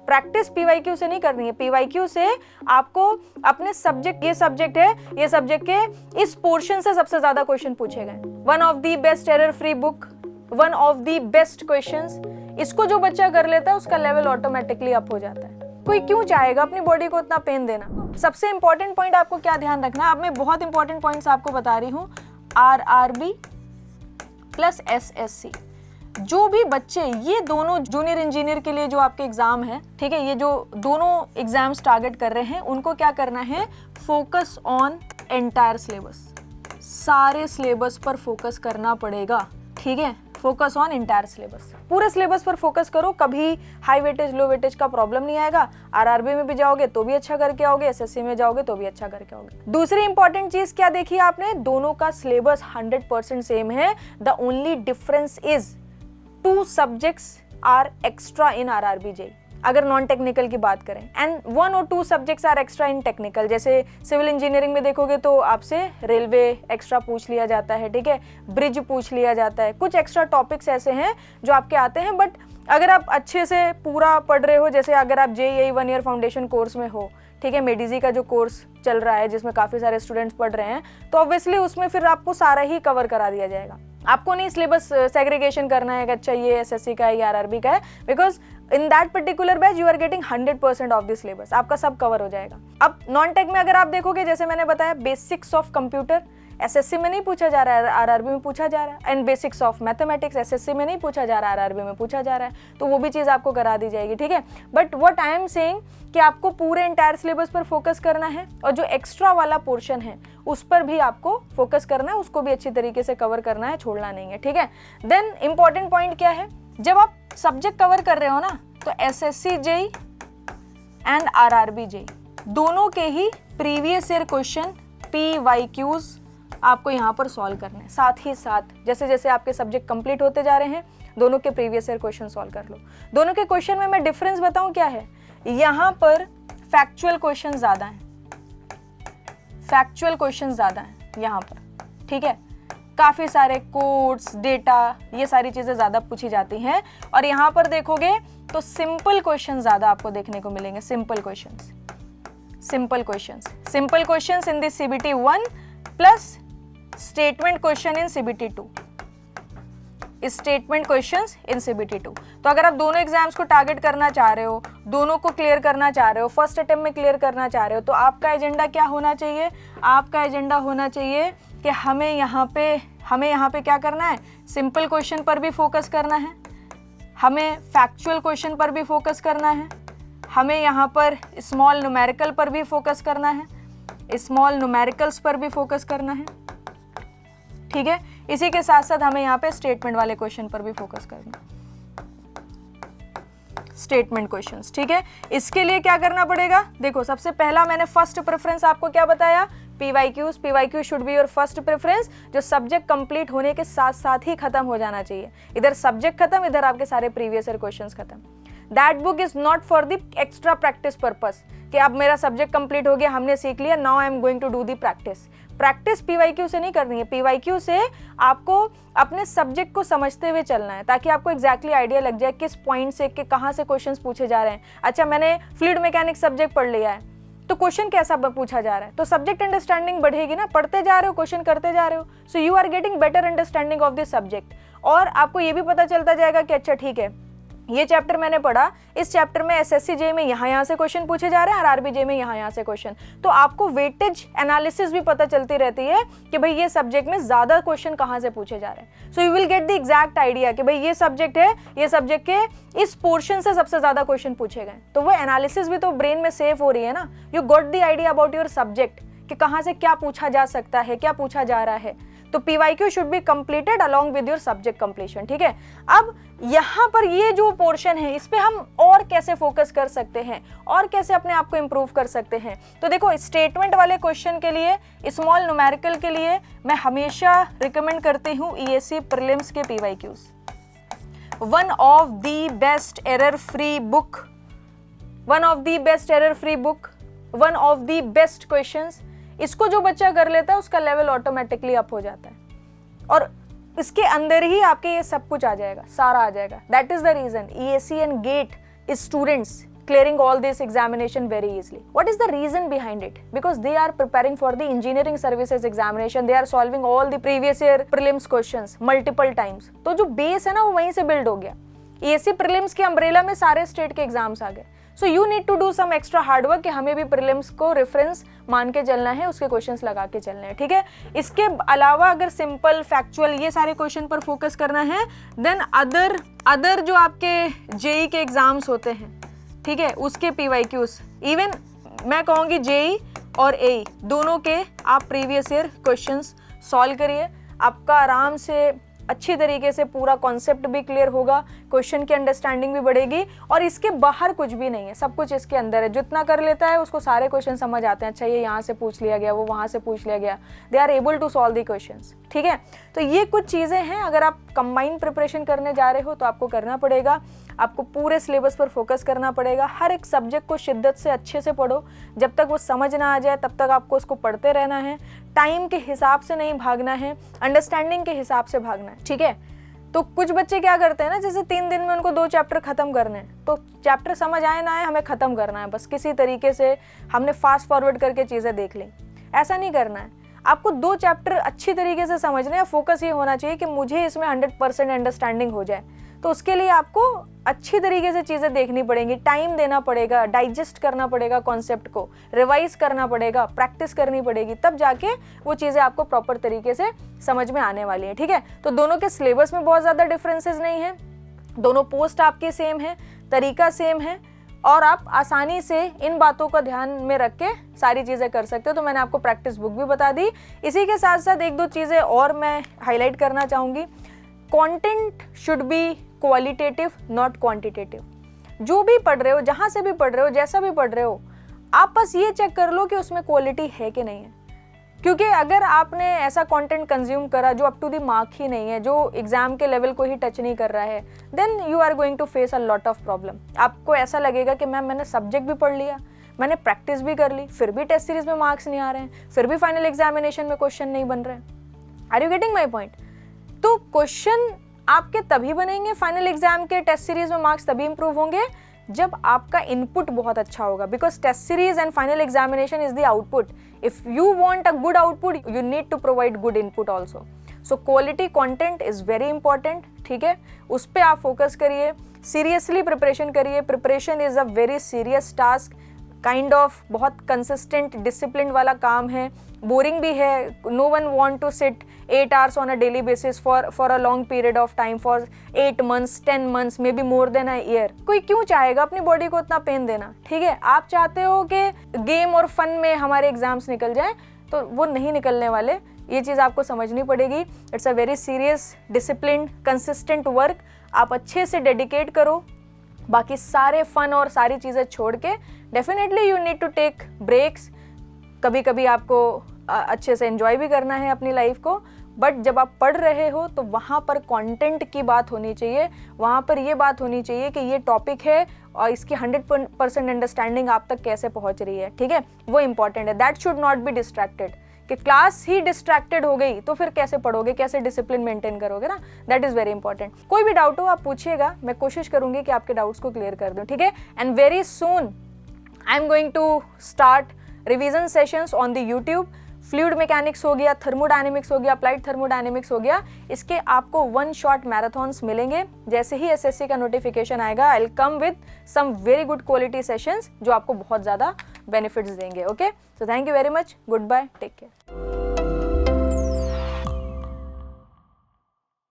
Practice PYQ से नहीं करनी है, पीवाईक्यू से आपको अपने सब्जेक्ट, ये सब्जेक्ट है, ये सब्जेक्ट के इस पोर्शन से सबसे ज्यादा क्वेश्चन पूछे गए। One of the best error free book, one of the best questions, इसको जो बच्चा कर लेता है उसका लेवल ऑटोमेटिकली अप हो जाता है। कोई क्यों चाहेगा अपनी बॉडी को इतना पेन देना। सबसे इंपॉर्टेंट पॉइंट आपको क्या ध्यान रखना है, अब मैं बहुत इंपॉर्टेंट पॉइंट्स आपको बता रही हूँ। RRB प्लस SSC, जो भी बच्चे ये दोनों जूनियर इंजीनियर के लिए जो आपके एग्जाम है, ठीक है, ये जो दोनों एग्जाम्स टारगेट कर रहे हैं, उनको क्या करना है, फोकस ऑन एंटायर सिलेबस, सारे सिलेबस पर फोकस करना पड़ेगा, ठीक है, फोकस ऑन एंटायर सिलेबस, पूरे सिलेबस पर फोकस करो, कभी हाई वेटेज लो वेटेज का प्रॉब्लम नहीं आएगा। RRB में भी जाओगे तो भी अच्छा करके आओगे, SSC में जाओगे तो भी अच्छा करके आओगे। दूसरी इंपॉर्टेंट चीज क्या देखी आपने, दोनों का सिलेबस 100% सेम है, the only difference is 2 subjects are extra in RRB JEE, अगर नॉन टेक्निकल की बात करें, एंड 1 और 2 subjects are extra in technical. जैसे सिविल इंजीनियरिंग में देखोगे तो आपसे रेलवे एक्स्ट्रा पूछ लिया जाता है, ठीक है, ब्रिज पूछ लिया जाता है, कुछ एक्स्ट्रा टॉपिक्स ऐसे हैं जो आपके आते हैं। बट अगर आप अच्छे से पूरा पढ़ रहे हो, जैसे अगर आप JEE 1 ईयर फाउंडेशन कोर्स में हो, ठीक है, मेडिजी का जो कोर्स चल रहा है जिसमें काफ़ी सारे स्टूडेंट्स पढ़ रहे हैं, तो ऑब्वियसली उसमें फिर आपको सारा ही कवर करा दिया जाएगा। आपको नहीं सिलेबस सेग्रीगेशन करना है कि अच्छा ये SSC का है, ये RRB का है, because in that particular batch you are getting 100% of the syllabus, आपका सब कवर हो जाएगा। अब नॉन टेक में अगर आप देखोगे, जैसे मैंने बताया, बेसिक्स ऑफ कंप्यूटर SSC में नहीं पूछा जा रहा है, RRB में पूछा जा रहा है, and basics of mathematics SSC में नहीं पूछा जा रहा है, RRB में पूछा जा रहा है, तो वो भी चीज़ आपको करा दी जाएगी, ठीक है। But what I am saying कि आपको पूरे एंटायर सिलेबस पर फोकस करना है, और जो एक्स्ट्रा वाला पोर्शन है उस पर भी आपको फोकस करना है, उसको भी अच्छी तरीके से कवर करना है, छोड़ना नहीं है, ठीक है। देन इंपॉर्टेंट पॉइंट क्या है, जब आप सब्जेक्ट कवर कर रहे हो ना, तो SSC JEE and RRB JEE दोनों के ही प्रीवियस ईयर क्वेश्चन PYQs आपको यहाँ पर सॉल्व करने हैं। साथ ही साथ जैसे जैसे आपके सब्जेक्ट कंप्लीट होते जा रहे हैं, दोनों के प्रीवियस ईयर क्वेश्चन सॉल्व कर लो। दोनों के क्वेश्चन में मैं डिफरेंस बताऊं क्या है, यहाँ पर फैक्चुअल क्वेश्चन ज्यादा हैं, फैक्चुअल क्वेश्चन ज्यादा हैं यहाँ पर, ठीक है, काफी सारे कोड्स, डेटा, ये सारी चीजें ज्यादा पूछी जाती हैं। और यहाँ पर देखोगे तो सिंपल क्वेश्चन ज्यादा आपको देखने को मिलेंगे, simple questions, simple questions, simple questions in this CBT 1 plus statement question in CBT 2, statement questions in CBT 2। तो अगर आप दोनों एग्जाम्स को टारगेट करना चाह रहे हो, दोनों को क्लियर करना चाह रहे हो, फर्स्ट अटेम्प्ट में क्लियर करना चाह रहे हो, तो आपका एजेंडा क्या होना चाहिए, आपका एजेंडा होना चाहिए कि हमें यहाँ पे क्या करना है, सिंपल क्वेश्चन पर भी फोकस करना है, हमें फैक्चुअल क्वेश्चन पर भी फोकस करना है, हमें यहाँ पर स्मॉल न्यूमेरिकल पर भी फोकस करना है, स्मॉल न्यूमेरिकल्स पर भी फोकस करना है, ठीक है। इसी के साथ साथ हमें यहाँ पे स्टेटमेंट वाले क्वेश्चन पर भी फोकस करना है, स्टेटमेंट क्वेश्चंस, ठीक है। इसके लिए क्या करना पड़ेगा, देखो सबसे पहला मैंने फर्स्ट प्रेफरेंस आपको क्या बताया, PYQ should be your first preference, जो सब्जेक्ट कंप्लीट होने के साथ साथ ही खत्म हो जाना चाहिए। इधर सब्जेक्ट खत्म, इधर आपके सारे प्रीवियस ईयर क्वेश्चंस खत्म। That book is not for the extra practice purpose, कि अब मेरा सब्जेक्ट कंप्लीट हो गया, हमने सीख लिया, now I am going to do the practice. Practice PYQ से नहीं करनी है, PYQ से आपको अपने सब्जेक्ट को समझते हुए चलना है, ताकि आपको एग्जैक्टली आइडिया लग जाए किस पॉइंट से कि कहाँ से क्वेश्चंस पूछे जा रहे हैं। अच्छा, मैंने फ्लूइड मैकेनिक्स सब्जेक्ट पढ़ लिया है, तो क्वेश्चन कैसा पूछा जा रहा है, तो सब्जेक्ट अंडरस्टैंडिंग बढ़ेगी ना, पढ़ते जा रहे हो, क्वेश्चन करते जा रहे हो, so you are getting better understanding of this subject. और आपको ये भी पता चलता जाएगा कि अच्छा ठीक है, ये चैप्टर मैंने पढ़ा, इस चैप्टर में SSC JEE में यहाँ से क्वेश्चन पूछे जा रहे हैं, RRB JEE में यहाँ से क्वेश्चन, तो आपको वेटेज एनालिसिस भी पता चलती रहती है कि भाई ये सब्जेक्ट में ज्यादा क्वेश्चन कहाँ से पूछे जा रहे हैं। So you will get the exact idea कि भाई ये सब्जेक्ट है, ये सब्जेक्ट के इस पोर्शन से सबसे ज्यादा क्वेश्चन पूछे गए, तो वो एनालिसिस भी तो ब्रेन में सेव हो रही है ना। You got the idea about your subject कि कहाँ से क्या पूछा जा सकता है, क्या पूछा जा रहा है। तो PYQ should be completed along with your subject completion, ठीक है। अब यहाँ पर ये जो पोर्शन है, इस पे हम और कैसे फोकस कर सकते हैं और कैसे अपने आप को इंप्रूव कर सकते हैं, तो देखो स्टेटमेंट वाले क्वेश्चन के लिए, स्मॉल न्यूमेरिकल के लिए मैं हमेशा रिकमेंड करती हूँ ESE प्रीलिम्स के PYQs। One of the best error free book, one of the best error free book, one of the best questions, इसको जो बच्चा कर लेता है उसका लेवल ऑटोमेटिकली अप हो जाता है, और इसके अंदर ही आपके ये सब कुछ आ जाएगा, सारा आ जाएगा। That is the reason ESE and GATE students clearing all this examination very easily. What is the reason behind it? Because they are preparing for the engineering services examination. They are solving all the previous year prelims questions multiple times. तो जो base है ना वो वहीं से build हो गया. AC prelims के umbrella में सारे state के exams आ गए. So you need to do some extra hard work कि हमें भी prelims को reference मान के चलना है, उसके questions लगा के चलने हैं, ठीक है. इसके अलावा अगर simple factual ये सारे question पर focus करना है, then other जो आपके JEE के exams होते हैं, ठीक है, उसके PYQs, इवन मैं कहूँगी JEE और AE दोनों के आप प्रीवियस ईयर क्वेश्चंस सॉल्व करिए. आपका आराम से अच्छी तरीके से पूरा कॉन्सेप्ट भी क्लियर होगा, क्वेश्चन की अंडरस्टैंडिंग भी बढ़ेगी. और इसके बाहर कुछ भी नहीं है, सब कुछ इसके अंदर है. जितना कर लेता है उसको सारे क्वेश्चन समझ आते हैं. अच्छा ये यहाँ से पूछ लिया गया, वो वहाँ से पूछ लिया गया. They are able to solve the questions, ठीक है. तो ये कुछ चीज़ें हैं. अगर आप कंबाइंड प्रिपरेशन करने जा रहे हो तो आपको करना पड़ेगा. आपको पूरे सिलेबस पर फोकस करना पड़ेगा. हर एक सब्जेक्ट को शिद्दत से अच्छे से पढ़ो. जब तक वो समझ ना आ जाए तब तक आपको उसको पढ़ते रहना है. टाइम के हिसाब से नहीं भागना है, अंडरस्टैंडिंग के हिसाब से भागना है, ठीक है. तो कुछ बच्चे क्या करते हैं ना, जैसे 3 दिन में उनको 2 चैप्टर खत्म करने हैं, तो चैप्टर समझ आए ना आए हमें खत्म करना है, बस किसी तरीके से हमने फास्ट फॉरवर्ड करके चीज़ें देख ली. ऐसा नहीं करना है. आपको 2 चैप्टर अच्छी तरीके से समझने हैं. फोकस ये होना चाहिए कि मुझे इसमें 100% अंडरस्टैंडिंग हो जाए. तो उसके लिए आपको अच्छी तरीके से चीज़ें देखनी पड़ेंगी, टाइम देना पड़ेगा, डाइजेस्ट करना पड़ेगा कॉन्सेप्ट को, रिवाइज करना पड़ेगा, प्रैक्टिस करनी पड़ेगी, तब जाके वो चीज़ें आपको प्रॉपर तरीके से समझ में आने वाली हैं, ठीक है. तो दोनों के सिलेबस में बहुत ज़्यादा डिफरेंसेस नहीं है. दोनों पोस्ट आपकी सेम है, तरीका सेम है, और आप आसानी से इन बातों का ध्यान में रख के सारी चीज़ें कर सकते हो. तो मैंने आपको प्रैक्टिस बुक भी बता दी. इसी के साथ साथ 1-2 चीज़ें और मैं हाईलाइट करना चाहूँगी. Content should be qualitative not quantitative. जो भी पढ़ रहे हो, जहाँ से भी पढ़ रहे हो, जैसा भी पढ़ रहे हो, आप बस ये चेक कर लो कि उसमें क्वालिटी है कि नहीं है. क्योंकि अगर आपने ऐसा कंटेंट कंज्यूम करा जो अप टू द मार्क ही नहीं है, जो एग्जाम के लेवल को ही टच नहीं कर रहा है, then you are going to face a lot of problem. आपको ऐसा लगेगा कि मैम मैंने सब्जेक्ट भी पढ़ लिया, मैंने प्रैक्टिस भी कर ली, फिर भी टेस्ट सीरीज में मार्क्स नहीं आ रहे हैं, फिर भी फाइनल एग्जामिनेशन में क्वेश्चन नहीं बन रहे हैं. Are you getting my point? तो क्वेश्चन आपके तभी बनेंगे, फाइनल एग्जाम के टेस्ट सीरीज में मार्क्स तभी इंप्रूव होंगे जब आपका इनपुट बहुत अच्छा होगा. Because test series and final examination is the output. If you want a good output you need to provide good input also. So quality content is very important, ठीक है. उस पर आप फोकस करिए, सीरियसली प्रिपरेशन करिए. Preparation is a very serious task, kind of बहुत consistent discipline वाला काम है. बोरिंग भी है. No one want to sit 8 hours on a daily basis for a long period of time, for 8 months, 10 months, maybe more than a year. कोई क्यों चाहेगा अपनी बॉडी को उतना पेन देना, ठीक है. आप चाहते हो कि गेम और फन में हमारे एग्जाम्स निकल जाएं, तो वो नहीं निकलने वाले. ये चीज़ आपको समझनी पड़ेगी. It's a very serious, discipline, consistent work. आप अच्छे से डेडिकेट करो. बाकी सारे फन और सारी चीज़ें छोड़ के definitely you need to take breaks. कभी कभी आपको अच्छे से एंजॉय भी करना है अपनी लाइफ को. बट जब आप पढ़ रहे हो तो वहाँ पर कंटेंट की बात होनी चाहिए. वहाँ पर ये बात होनी चाहिए कि ये टॉपिक है और इसकी 100% अंडरस्टैंडिंग आप तक कैसे पहुँच रही है, ठीक है. वो इंपॉर्टेंट है. That should not be distracted. कि क्लास ही डिस्ट्रैक्टेड हो गई तो फिर कैसे पढ़ोगे, कैसे डिसिप्लिन मेंटेन करोगे ना. That is very important. कोई भी डाउट हो आप पूछिएगा, मैं कोशिश करूँगी कि आपके डाउट्स को क्लियर कर दूँ, ठीक है. And very soon I am going to start revision sessions on the YouTube. Fluid mechanics हो गया, थर्मोडायनेमिक्स हो गया, अप्लाइड थर्मोडायनेमिक्स हो गया. इसके आपको 1 शॉट मैराथन्स मिलेंगे. जैसे ही एसएससी का नोटिफिकेशन आएगा I will come with some very good quality sessions जो आपको बहुत ज़्यादा बेनिफिट्स देंगे. Okay, so thank you very much. Goodbye, take care.